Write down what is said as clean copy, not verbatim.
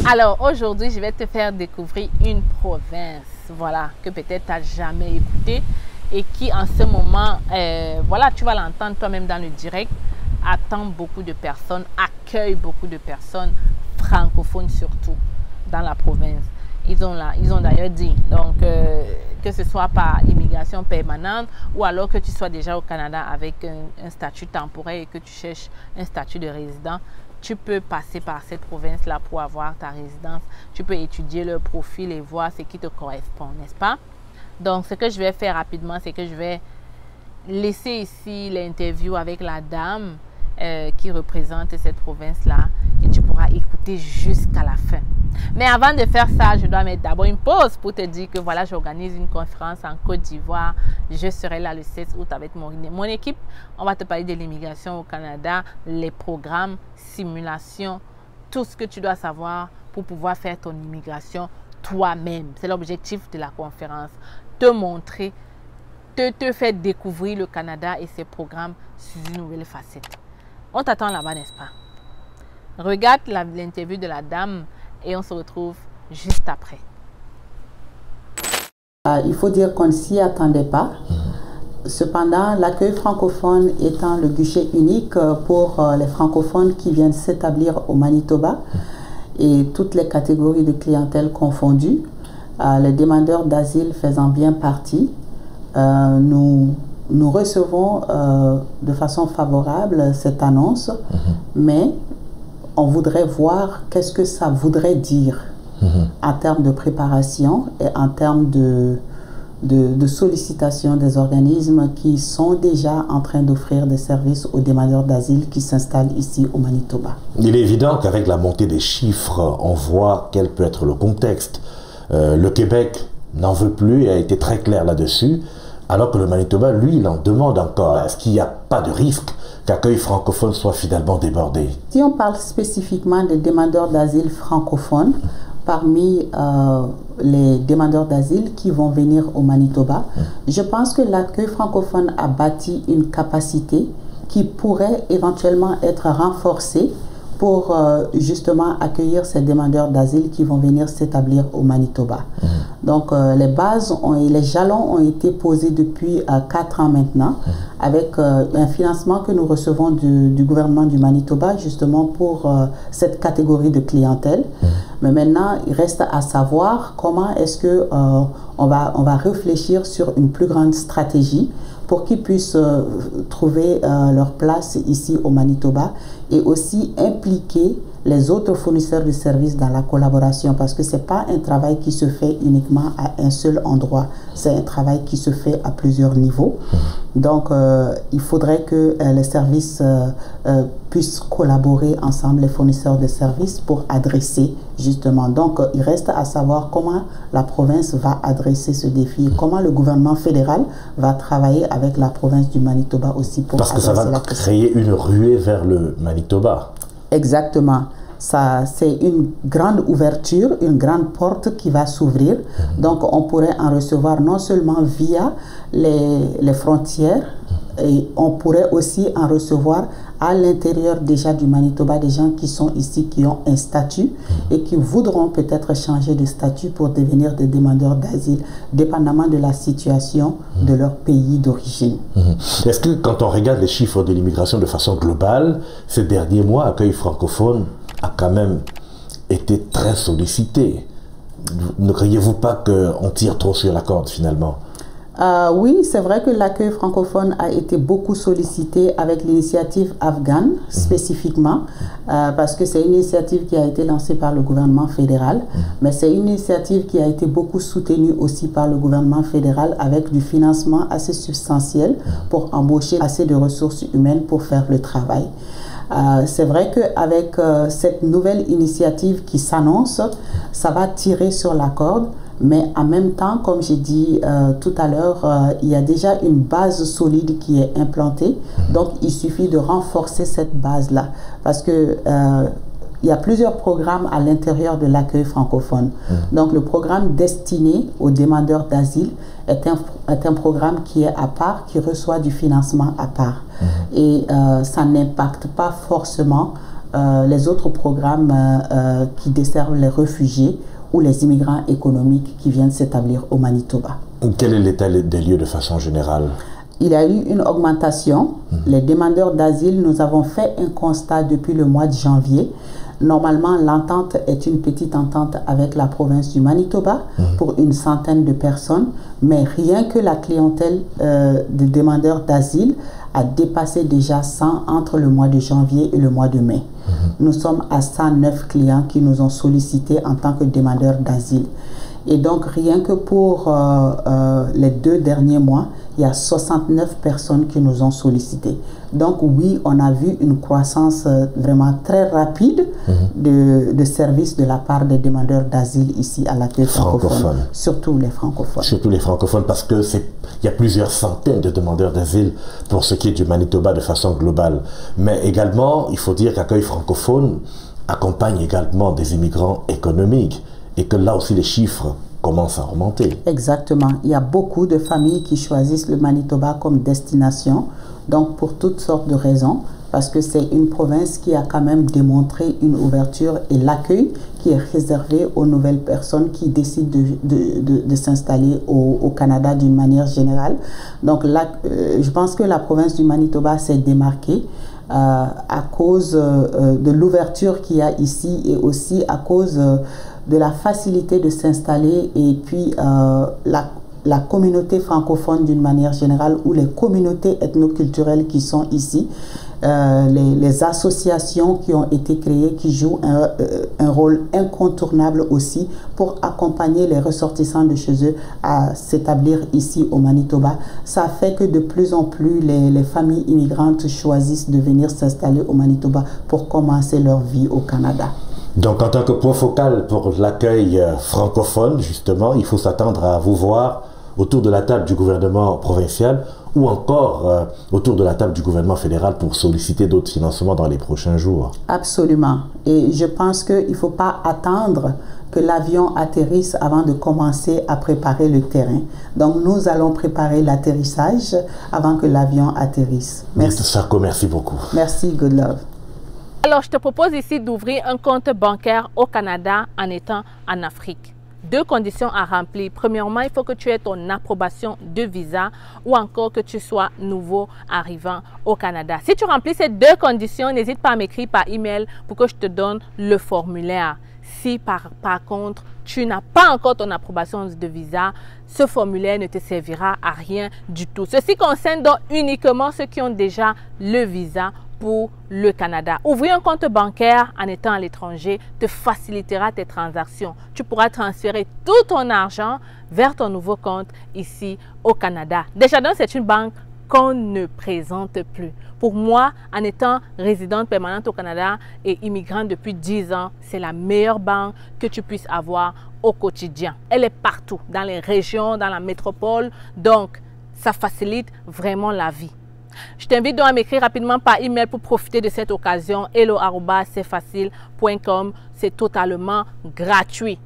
Alors aujourd'hui, je vais te faire découvrir une province, voilà, que peut-être tu n'as jamais écouté et qui en ce moment, voilà, tu vas l'entendre toi-même dans le direct, attend beaucoup de personnes, accueille beaucoup de personnes francophones surtout dans la province. Ils ont d'ailleurs dit, donc que ce soit par immigration permanente ou alors que tu sois déjà au Canada avec un statut temporaire et que tu cherches un statut de résident, tu peux passer par cette province-là pour avoir ta résidence. Tu peux étudier leur profil et voir ce qui te correspond, n'est-ce pas? Donc, ce que je vais faire rapidement, c'est que je vais laisser ici l'interview avec la dame qui représente cette province-là et tu pourras écouter jusqu'à la fin. Mais avant de faire ça, je dois mettre d'abord une pause pour te dire que voilà, j'organise une conférence en Côte d'Ivoire. Je serai là le 16 août avec mon équipe. On va te parler de l'immigration au Canada, les programmes, simulations, tout ce que tu dois savoir pour pouvoir faire ton immigration toi-même. C'est l'objectif de la conférence. Te montrer, te faire découvrir le Canada et ses programmes sous une nouvelle facette. On t'attend là-bas, n'est-ce pas? Regarde l'interview de la dame et on se retrouve juste après. Il faut dire qu'on ne s'y attendait pas. Cependant, l'accueil francophone étant le guichet unique pour les francophones qui viennent s'établir au Manitoba et toutes les catégories de clientèle confondues, les demandeurs d'asile faisant bien partie, nous recevons de façon favorable cette annonce, mais on voudrait voir qu'est-ce que ça voudrait dire en termes de préparation et en termes de sollicitation des organismes qui sont déjà en train d'offrir des services aux demandeurs d'asile qui s'installent ici au Manitoba. Il est évident qu'avec la montée des chiffres, on voit quel peut être le contexte. Le Québec n'en veut plus et a été très clair là-dessus, alors que le Manitoba, lui, il en demande encore. Est-ce qu'il n'y a pas de risque qu'accueil francophone soit finalement débordé? Si on parle spécifiquement des demandeurs d'asile francophones, parmi les demandeurs d'asile qui vont venir au Manitoba, je pense que l'accueil francophone a bâti une capacité qui pourrait éventuellement être renforcée pour justement accueillir ces demandeurs d'asile qui vont venir s'établir au Manitoba. Donc les bases, les jalons ont été posés depuis 4 ans maintenant avec un financement que nous recevons du gouvernement du Manitoba justement pour cette catégorie de clientèle. Mais maintenant, il reste à savoir comment est-ce que on va réfléchir sur une plus grande stratégie pour qu'ils puissent trouver leur place ici au Manitoba et aussi impliquer les autres fournisseurs de services dans la collaboration parce que ce n'est pas un travail qui se fait uniquement à un seul endroit, c'est un travail qui se fait à plusieurs niveaux. Donc il faudrait que les services puissent collaborer ensemble, les fournisseurs de services, pour adresser justement. Donc il reste à savoir comment la province va adresser ce défi, comment le gouvernement fédéral va travailler avec la province du Manitoba aussi pour parce que ça va créer une ruée vers le Manitoba. Exactement. C'est une grande ouverture, une grande porte qui va s'ouvrir. Donc on pourrait en recevoir non seulement via les frontières, et on pourrait aussi en recevoir à l'intérieur déjà du Manitoba des gens qui sont ici, qui ont un statut et qui voudront peut-être changer de statut pour devenir des demandeurs d'asile, dépendamment de la situation de leur pays d'origine. Est-ce que quand on regarde les chiffres de l'immigration de façon globale, ces derniers mois, accueil francophone a quand même été très sollicité? Ne croyez-vous pas qu'on tire trop sur la corde finalement? Oui, c'est vrai que l'accueil francophone a été beaucoup sollicité avec l'initiative afghane spécifiquement, parce que c'est une initiative qui a été lancée par le gouvernement fédéral, mais c'est une initiative qui a été beaucoup soutenue aussi par le gouvernement fédéral avec du financement assez substantiel pour embaucher assez de ressources humaines pour faire le travail. C'est vrai qu'avec cette nouvelle initiative qui s'annonce, ça va tirer sur la corde, mais en même temps, comme j'ai dit tout à l'heure, il y a déjà une base solide qui est implantée, donc il suffit de renforcer cette base-là, parce que il y a plusieurs programmes à l'intérieur de l'accueil francophone. Donc le programme destiné aux demandeurs d'asile est un programme qui est à part, qui reçoit du financement à part. Et ça n'impacte pas forcément les autres programmes qui desservent les réfugiés ou les immigrants économiques qui viennent s'établir au Manitoba. Quel est l'état des lieux de façon générale? Il y a eu une augmentation. Les demandeurs d'asile, nous avons fait un constat depuis le mois de janvier. Normalement, l'entente est une petite entente avec la province du Manitoba pour une centaine de personnes, mais rien que la clientèle des demandeurs d'asile a dépassé déjà 100 entre le mois de janvier et le mois de mai. Nous sommes à 109 clients qui nous ont sollicités en tant que demandeurs d'asile. Et donc, rien que pour les 2 derniers mois, il y a 69 personnes qui nous ont sollicités. Donc, oui, on a vu une croissance vraiment très rapide de services de la part des demandeurs d'asile ici à l'accueil francophone. Surtout les francophones. Surtout les francophones, parce que il y a plusieurs centaines de demandeurs d'asile pour ce qui est du Manitoba de façon globale. Mais également, il faut dire qu'Accueil francophone accompagne également des immigrants économiques. Et que là aussi les chiffres commencent à remonter. Exactement. Il y a beaucoup de familles qui choisissent le Manitoba comme destination, donc pour toutes sortes de raisons, parce que c'est une province qui a quand même démontré une ouverture et l'accueil qui est réservé aux nouvelles personnes qui décident de s'installer au Canada d'une manière générale. Donc là, je pense que la province du Manitoba s'est démarquée à cause de l'ouverture qu'il y a ici et aussi à cause de la facilité de s'installer et puis la communauté francophone d'une manière générale ou les communautés ethnoculturelles qui sont ici, les associations qui ont été créées qui jouent un rôle incontournable aussi pour accompagner les ressortissants de chez eux à s'établir ici au Manitoba. Ça fait que de plus en plus les familles immigrantes choisissent de venir s'installer au Manitoba pour commencer leur vie au Canada. Donc, en tant que point focal pour l'accueil francophone, justement, il faut s'attendre à vous voir autour de la table du gouvernement provincial ou encore autour de la table du gouvernement fédéral pour solliciter d'autres financements dans les prochains jours. Absolument. Et je pense qu'il ne faut pas attendre que l'avion atterrisse avant de commencer à préparer le terrain. Donc, nous allons préparer l'atterrissage avant que l'avion atterrisse. Merci. Sarko, merci beaucoup. Merci, good love. Alors, je te propose ici d'ouvrir un compte bancaire au Canada en étant en Afrique. 2 conditions à remplir. Premièrement, il faut que tu aies ton approbation de visa ou encore que tu sois nouveau arrivant au Canada. Si tu remplis ces 2 conditions, n'hésite pas à m'écrire par email pour que je te donne le formulaire. Si par contre, tu n'as pas encore ton approbation de visa, ce formulaire ne te servira à rien du tout. Ceci concerne donc uniquement ceux qui ont déjà le visa pour le Canada. Ouvrir un compte bancaire en étant à l'étranger te facilitera tes transactions. Tu pourras transférer tout ton argent vers ton nouveau compte ici au Canada. Desjardins, c'est une banque qu'on ne présente plus. Pour moi, en étant résidente permanente au Canada et immigrante depuis 10 ans, c'est la meilleure banque que tu puisses avoir au quotidien. Elle est partout, dans les régions, dans la métropole, donc ça facilite vraiment la vie. Je t'invite donc à m'écrire rapidement par email pour profiter de cette occasion. hello@cfacile.com. C'est totalement gratuit.